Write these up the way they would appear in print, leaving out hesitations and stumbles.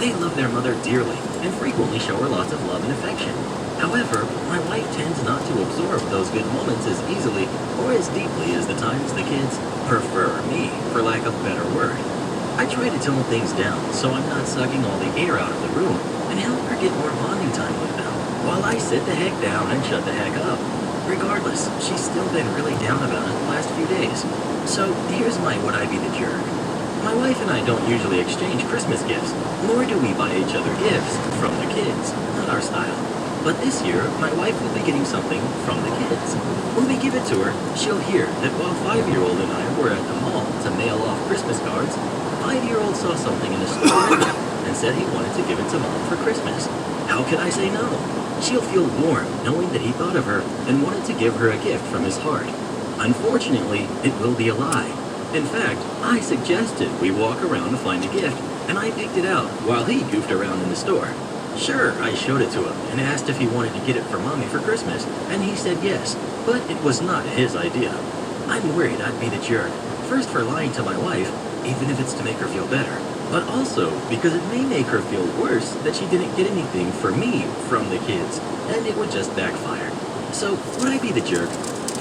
They love their mother dearly and frequently show her lots of love and affection. However, my wife tends not to absorb those good moments as easily or as deeply as the times the kids prefer me, for lack of a better word. I try to tone things down so I'm not sucking all the air out of the room and help her get more bonding time with them, while I sit the heck down and shut the heck up. Regardless, she's still been really down about it the last few days. So here's my would I be the jerk. My wife and I don't usually exchange Christmas gifts, nor do we buy each other gifts from the kids, not our style. But this year, my wife will be getting something from the kids. When we give it to her, she'll hear that while 5-year-old and I were at the mall to mail off Christmas cards, 5-year-old saw something in the store window and said he wanted to give it to Mom for Christmas. How can I say no? She'll feel warm knowing that he thought of her and wanted to give her a gift from his heart. Unfortunately, it will be a lie. In fact, I suggested we walk around to find a gift, and I picked it out while he goofed around in the store. Sure, I showed it to him and asked if he wanted to get it for Mommy for Christmas, and he said yes, but it was not his idea. I'm worried I'd be the jerk, first for lying to my wife, even if it's to make her feel better, but also because it may make her feel worse that she didn't get anything for me from the kids, and it would just backfire. So, would I be the jerk?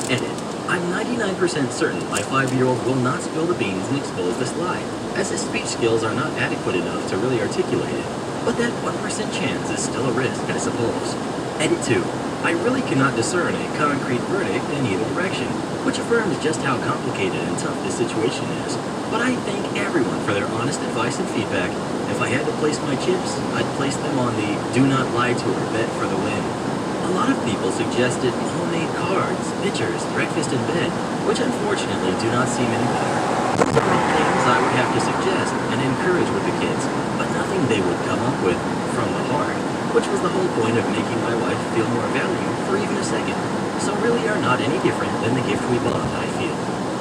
Edit. I'm 99% certain my 5-year-old will not spill the beans and expose this lie, as his speech skills are not adequate enough to really articulate it. But that 1% chance is still a risk, I suppose. Edit 2. I really cannot discern a concrete verdict in either direction, which affirms just how complicated and tough this situation is. But I thank everyone for their honest advice and feedback. If I had to place my chips, I'd place them on the do not lie to her bet for the win. A lot of people suggested homemade cards, pictures, breakfast in bed, which unfortunately do not seem any better. Those are all things I would have to suggest and encourage with the kids, but nothing they would come up with from the heart, which was the whole point of making my wife feel more valued for even a second. So really are not any different than the gift we bought, I feel.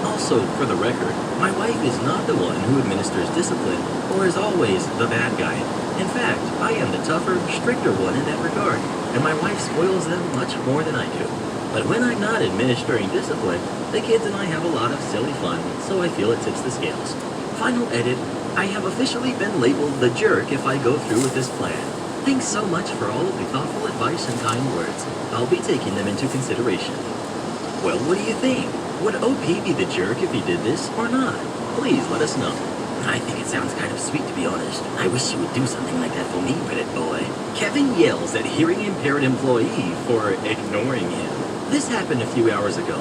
Also, for the record, my wife is not the one who administers discipline or is always the bad guy. In fact, I am the tougher, stricter one in that regard, and my wife spoils them much more than I do. But when I'm not administering discipline, the kids and I have a lot of silly fun, so I feel it tips the scales. Final edit, I have officially been labeled the jerk if I go through with this plan. Thanks so much for all of the thoughtful advice and kind words. I'll be taking them into consideration. Well, what do you think? Would OP be the jerk if he did this or not? Please let us know. I think it sounds kind of sweet, to be honest. I wish you would do something like that for me, Reddit boy. Kevin yells at hearing impaired employee for ignoring him. This happened a few hours ago.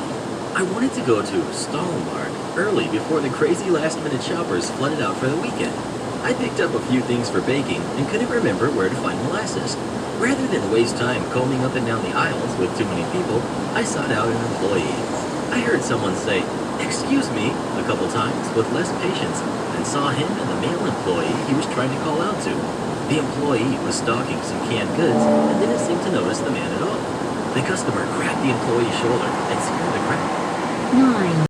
I wanted to go to Stallmark early before the crazy last-minute shoppers flooded out for the weekend. I picked up a few things for baking and couldn't remember where to find molasses. Rather than waste time combing up and down the aisles with too many people, I sought out an employee. I heard someone say, "Excuse me," a couple times with less patience, and saw him and the male employee he was trying to call out to. The employee was stocking some canned goods and didn't seem to notice the man at all. The customer grabbed the employee's shoulder and scared the crap. 9.